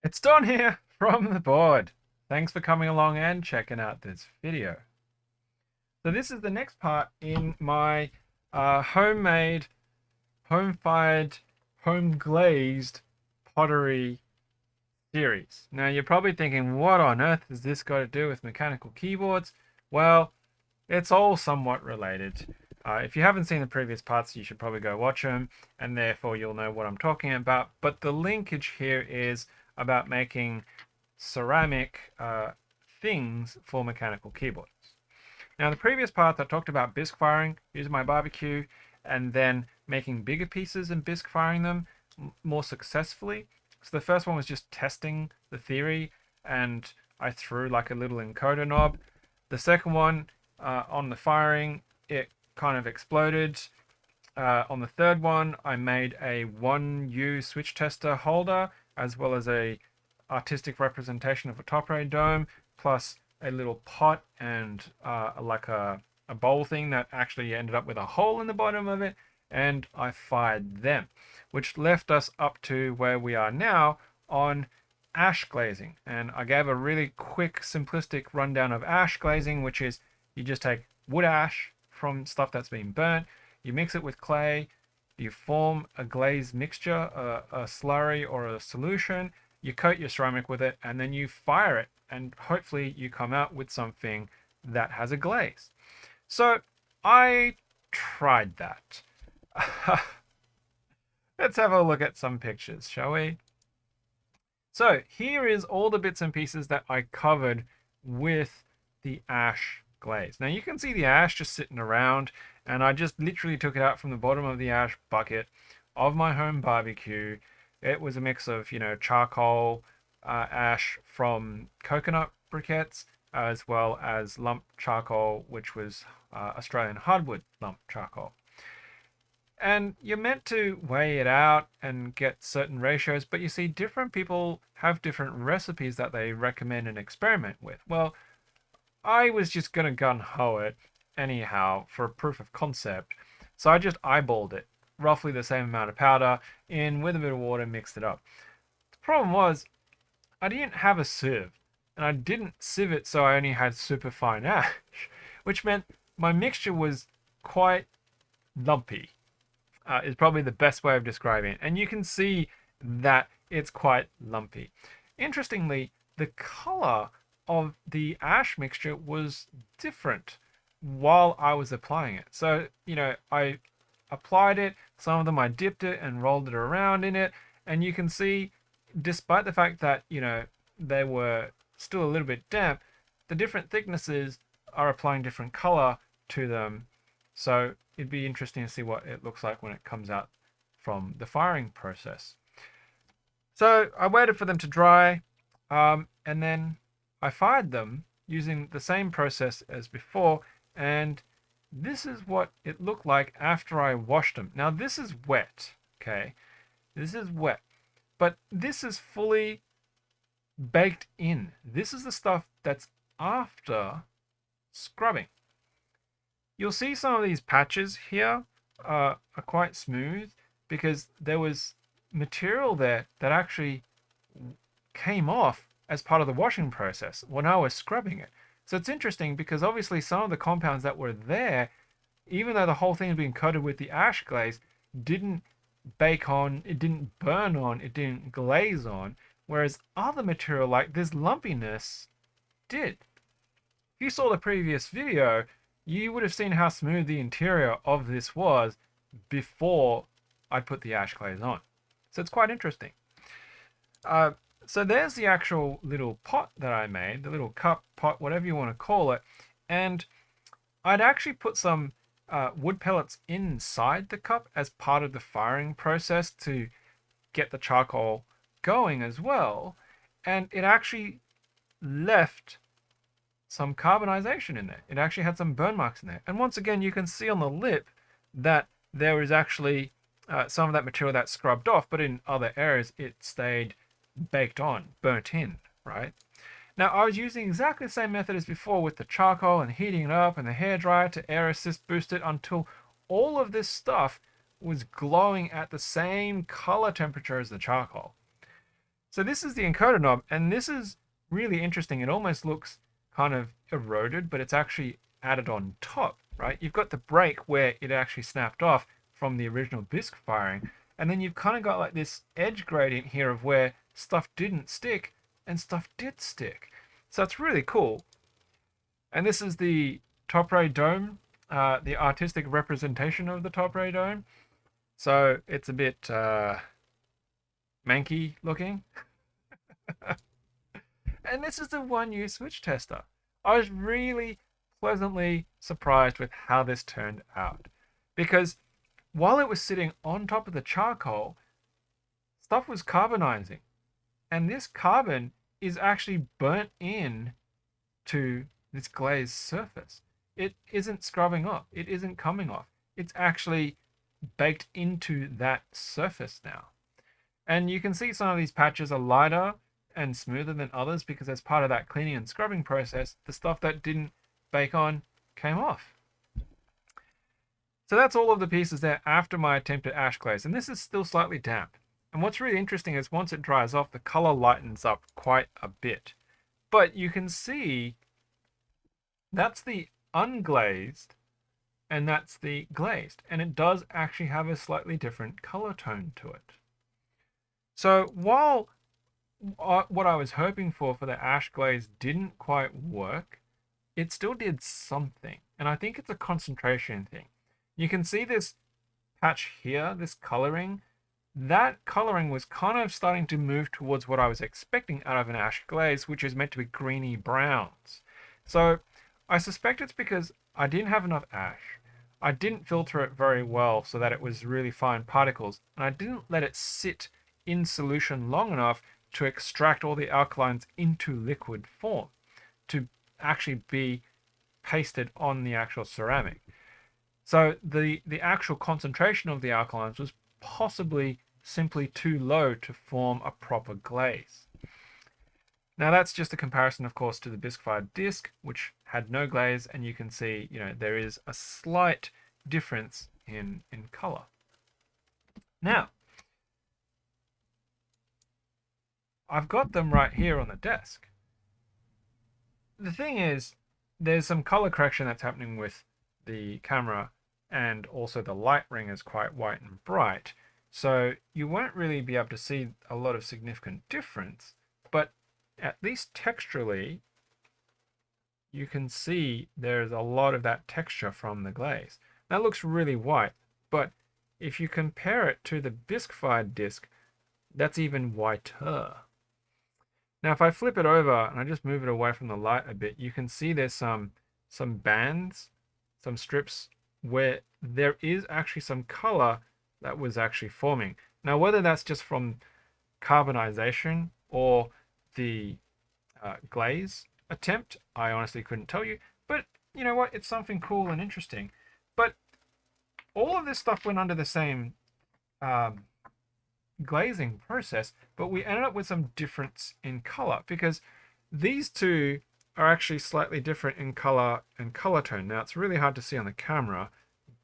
It's Don here from the board. Thanks for coming along and checking out this video. So this is the next part in my homemade, home-fired, home-glazed pottery series. Now you're probably thinking, what on earth has this got to do with mechanical keyboards? Well, it's all somewhat related. If you haven't seen the previous parts, you should probably go watch them, and therefore you'll know what I'm talking about. But the linkage here is about making ceramic things for mechanical keyboards. Now, in the previous part, I talked about bisque firing using my barbecue and then making bigger pieces and bisque firing them more successfully. So the first one was just testing the theory, and I threw like a little encoder knob. The second one, on the firing, it kind of exploded. On the third one, I made a 1U switch tester holder, as well as a artistic representation of a Pottery dome, plus a little pot and like a bowl thing that actually ended up with a hole in the bottom of it, and I fired them, which left us up to where we are now on ash glazing. And I gave a really quick, simplistic rundown of ash glazing, which is you just take wood ash from stuff that's been burnt, you mix it with clay, you form a glaze mixture, a slurry or a solution, you coat your ceramic with it, and then you fire it, and hopefully you come out with something that has a glaze. So I tried that. Let's have a look at some pictures, shall we? So here is all the bits and pieces that I covered with the ash glaze. Now you can see the ash just sitting around, and I just literally took it out from the bottom of the ash bucket of my home barbecue. It was a mix of, charcoal, ash from coconut briquettes, as well as lump charcoal, which was Australian hardwood lump charcoal. And you're meant to weigh it out and get certain ratios, but you see, different people have different recipes that they recommend and experiment with. Well, I was just going to gun ho it anyhow for a proof of concept. So I just eyeballed it, roughly the same amount of powder, in with a bit of water, mixed it up. The problem was I didn't have a sieve, and I didn't sieve it, so I only had super fine ash, which meant my mixture was quite lumpy. Is probably the best way of describing it. And you can see that it's quite lumpy. Interestingly, the color of the ash mixture was different while I was applying it. So, I applied it, some of them I dipped it and rolled it around in it, and you can see, despite the fact that, they were still a little bit damp, the different thicknesses are applying different color to them. So it'd be interesting to see what it looks like when it comes out from the firing process. So I waited for them to dry, and then I fired them using the same process as before, and this is what it looked like after I washed them. Now this is wet, okay? This is wet, but this is fully baked in. This is the stuff that's after scrubbing. You'll see some of these patches here are quite smooth because there was material there that actually came off as part of the washing process when I was scrubbing it. So it's interesting because obviously some of the compounds that were there, even though the whole thing had been coated with the ash glaze, didn't bake on, it didn't burn on, it didn't glaze on, whereas other material like this lumpiness did. If you saw the previous video, you would have seen how smooth the interior of this was before I put the ash glaze on. So it's quite interesting. So there's the actual little pot that I made, the little cup, pot, whatever you want to call it. And I'd actually put some wood pellets inside the cup as part of the firing process to get the charcoal going as well. And it actually left some carbonization in there. It actually had some burn marks in there. And once again, you can see on the lip that there is actually some of that material that scrubbed off, but in other areas it stayed baked on, burnt in, right? Now I was using exactly the same method as before with the charcoal and heating it up and the hairdryer to air assist boost it until all of this stuff was glowing at the same color temperature as the charcoal. So this is the encoder knob, and this is really interesting. It almost looks kind of eroded, but it's actually added on top, right? You've got the break where it actually snapped off from the original bisque firing, and then you've kind of got like this edge gradient here of where stuff didn't stick and stuff did stick. So it's really cool. And this is the top ray dome, the artistic representation of the top ray dome. So it's a bit manky looking. And this is the 1U switch tester. I was really pleasantly surprised with how this turned out. Because while it was sitting on top of the charcoal, stuff was carbonizing. And this carbon is actually burnt in to this glazed surface. It isn't scrubbing off. It isn't coming off. It's actually baked into that surface now. And you can see some of these patches are lighter and smoother than others because as part of that cleaning and scrubbing process, the stuff that didn't bake on came off. So that's all of the pieces there after my attempt at ash glaze, and this is still slightly damp. And what's really interesting is once it dries off, the color lightens up quite a bit. But you can see that's the unglazed and that's the glazed, and it does actually have a slightly different color tone to it. So while what I was hoping for the ash glaze didn't quite work, it still did something. And I think it's a concentration thing. You can see this patch here, this coloring. That coloring was kind of starting to move towards what I was expecting out of an ash glaze, which is meant to be greeny browns. So I suspect it's because I didn't have enough ash. I didn't filter it very well so that it was really fine particles, and I didn't let it sit in solution long enough to extract all the alkalines into liquid form to actually be pasted on the actual ceramic. So the actual concentration of the alkalines was possibly simply too low to form a proper glaze. Now that's just a comparison, of course, to the bisque-fired disc, which had no glaze, and you can see, there is a slight difference in color. Now, I've got them right here on the desk. The thing is, there's some color correction that's happening with the camera, and also the light ring is quite white and bright, so you won't really be able to see a lot of significant difference, but at least texturally, you can see there's a lot of that texture from the glaze. That looks really white, but if you compare it to the bisque-fired disc, that's even whiter. Now, if I flip it over and I just move it away from the light a bit, you can see there's some bands, some strips where there is actually some color that was actually forming. Now, whether that's just from carbonization or the glaze attempt, I honestly couldn't tell you. But you know what? It's something cool and interesting. But all of this stuff went under the same glazing process, but we ended up with some difference in color because these two are actually slightly different in color and color tone. Now it's really hard to see on the camera,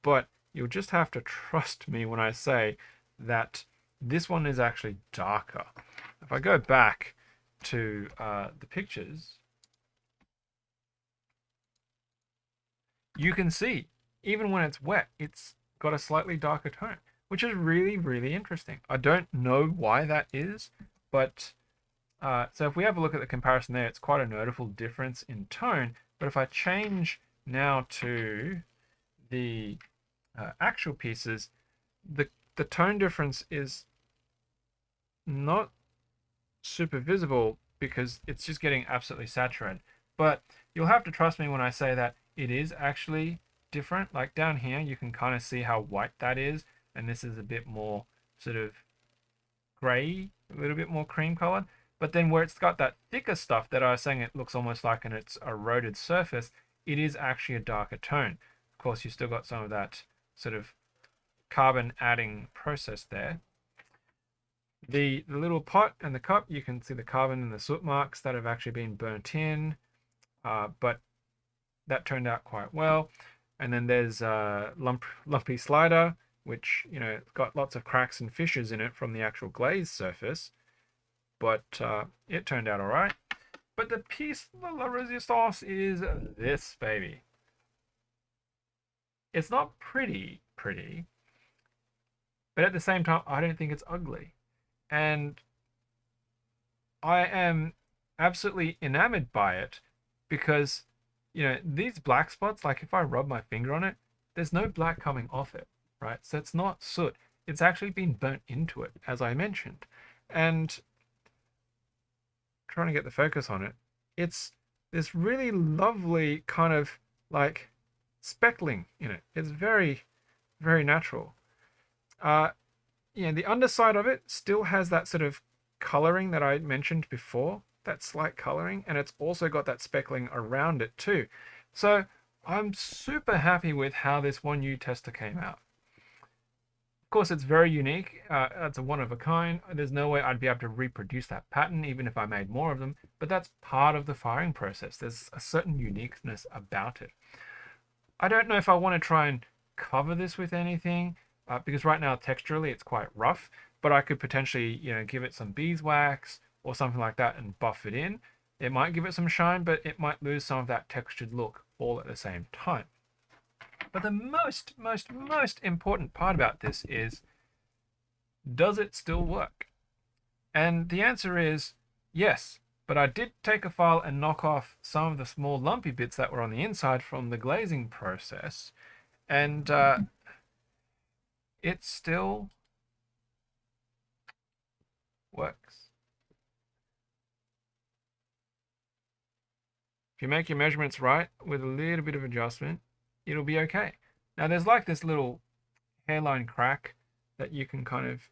but you'll just have to trust me when I say that this one is actually darker. If I go back to the pictures, you can see even when it's wet, it's got a slightly darker tone, which is really, really interesting. I don't know why that is, but so if we have a look at the comparison there, it's quite a notable difference in tone. But if I change now to the actual pieces, the tone difference is not super visible because it's just getting absolutely saturated. But you'll have to trust me when I say that it is actually different. Like down here, you can kind of see how white that is. And this is a bit more sort of gray, a little bit more cream colored. But then where it's got that thicker stuff that I was saying it looks almost like its eroded surface, it is actually a darker tone. Of course, you still got some of that sort of carbon adding process there. The little pot and the cup, you can see the carbon and the soot marks that have actually been burnt in, but that turned out quite well. And then there's a lumpy slider, which, got lots of cracks and fissures in it from the actual glaze surface. but it turned out all right. But the piece de la resistance is this baby. It's not pretty, but at the same time, I don't think it's ugly. And I am absolutely enamored by it because, you know, these black spots, like if I rub my finger on it, there's no black coming off it, right? So it's not soot. It's actually been burnt into it, as I mentioned. And trying to get the focus on it, it's this really lovely kind of like speckling in it. It's very, very natural. Yeah, the underside of it still has that sort of coloring that I mentioned before, that slight coloring, and it's also got that speckling around it too. So I'm super happy with how this 1U tester came out. Of course, it's very unique. It's a one of a kind. There's no way I'd be able to reproduce that pattern, even if I made more of them, but that's part of the firing process. There's a certain uniqueness about it. I don't know if I want to try and cover this with anything, because right now texturally it's quite rough, but I could potentially, you know, give it some beeswax or something like that and buff it in. It might give it some shine, but it might lose some of that textured look all at the same time. But the most important part about this is, does it still work? And the answer is yes, but I did take a file and knock off some of the small lumpy bits that were on the inside from the glazing process, and it still works. If you make your measurements right with a little bit of adjustment, it'll be okay. Now there's like this little hairline crack that you can kind of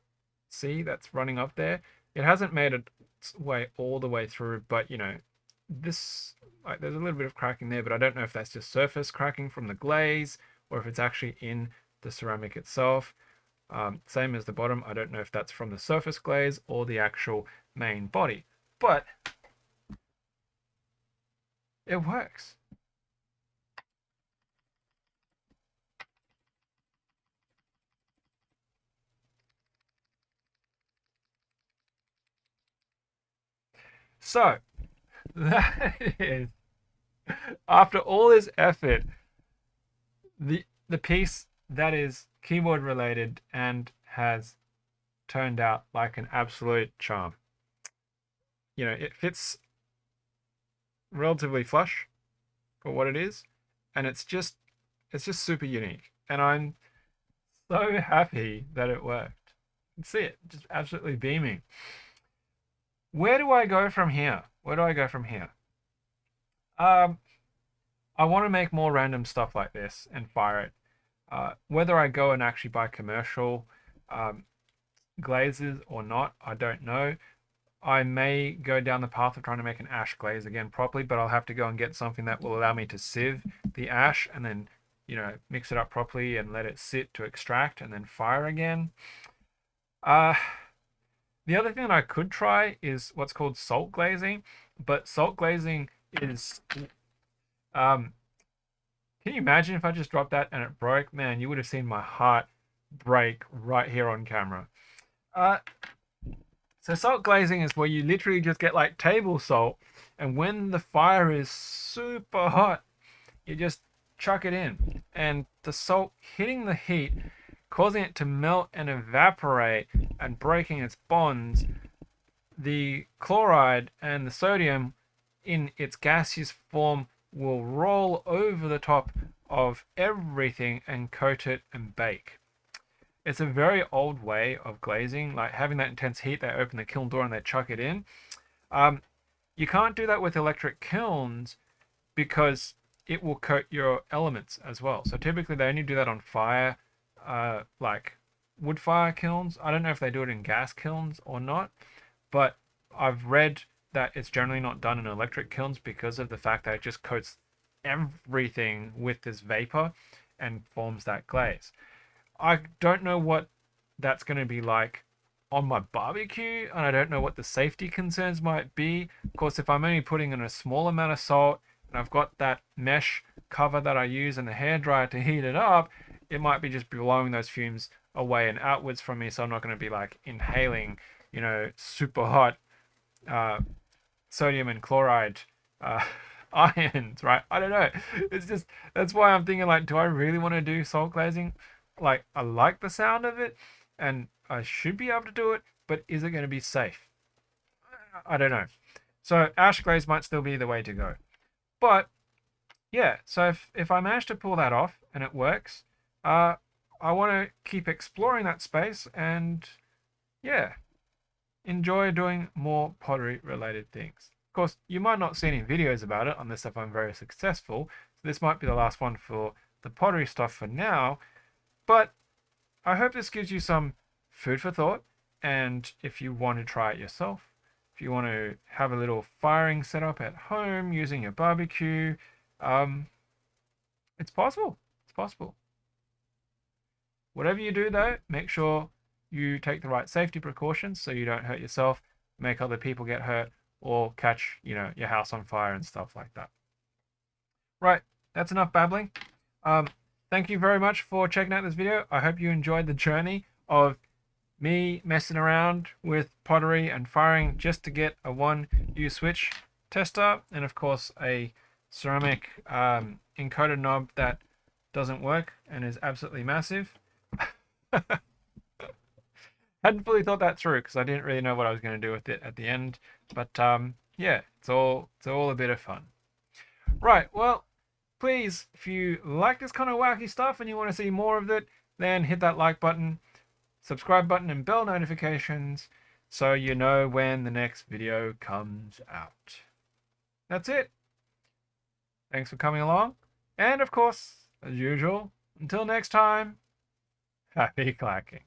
see that's running up there. It hasn't made its way all the way through, but you know, this, like, there's a little bit of cracking there, but I don't know if that's just surface cracking from the glaze or if it's actually in the ceramic itself. Same as the bottom, I don't know if that's from the surface glaze or the actual main body, but it works. So that is, after all this effort, the piece that is keyboard related and has turned out like an absolute charm. You know, it fits relatively flush for what it is, and it's just super unique. And I'm so happy that it worked. You can see it just absolutely beaming. Where do I go from here? Where do I go from here? I want to make more random stuff like this and fire it. Whether I go and actually buy commercial glazes or not, I don't know. I may go down the path of trying to make an ash glaze again properly, but I'll have to go and get something that will allow me to sieve the ash and then, you know, mix it up properly and let it sit to extract and then fire again. The other thing that I could try is what's called salt glazing, but salt glazing is, can you imagine if I just dropped that and it broke? Man, you would have seen my heart break right here on camera. So salt glazing is where you literally just get like table salt, and when the fire is super hot, you just chuck it in, and the salt hitting the heat, causing it to melt and evaporate and breaking its bonds, the chloride and the sodium in its gaseous form will roll over the top of everything and coat it and bake. It's a very old way of glazing, like having that intense heat. They open the kiln door and they chuck it in. You can't do that with electric kilns because it will coat your elements as well. So typically they only do that on fire, like wood fire kilns. I don't know if they do it in gas kilns or not, but I've read that it's generally not done in electric kilns because of the fact that it just coats everything with this vapor and forms that glaze. I don't know what that's going to be like on my barbecue, and I don't know what the safety concerns might be. Of course, if I'm only putting in a small amount of salt and I've got that mesh cover that I use in the hairdryer to heat it up, it might be just blowing those fumes away and outwards from me, so I'm not going to be like inhaling, you know, super hot uh, sodium and chloride uh, ions, right? I don't know. It's just, that's why I'm thinking, like, do I really want to do salt glazing? Like, I like the sound of it and I should be able to do it, but is it going to be safe? I don't know. So ash glaze might still be the way to go. But yeah, so if I manage to pull that off and it works, I want to keep exploring that space and yeah, enjoy doing more pottery related things. Of course, you might not see any videos about it unless if I'm very successful. So this might be the last one for the pottery stuff for now, but I hope this gives you some food for thought. And if you want to try it yourself, if you want to have a little firing setup at home using your barbecue, um, it's possible. It's possible. Whatever you do though, make sure you take the right safety precautions so you don't hurt yourself, make other people get hurt, or catch, your house on fire and stuff like that. Right, that's enough babbling. Thank you very much for checking out this video. I hope you enjoyed the journey of me messing around with pottery and firing just to get a 1U switch tester, and of course a ceramic encoder knob that doesn't work and is absolutely massive. Hadn't fully thought that through because I didn't really know what I was going to do with it at the end, but yeah, it's all a bit of fun. Right, well, please, if you like this kind of wacky stuff and you want to see more of it, then hit that like button, subscribe button, and bell notifications so you know when the next video comes out. That's it. Thanks for coming along. And of course, as usual, until next time, happy clacking.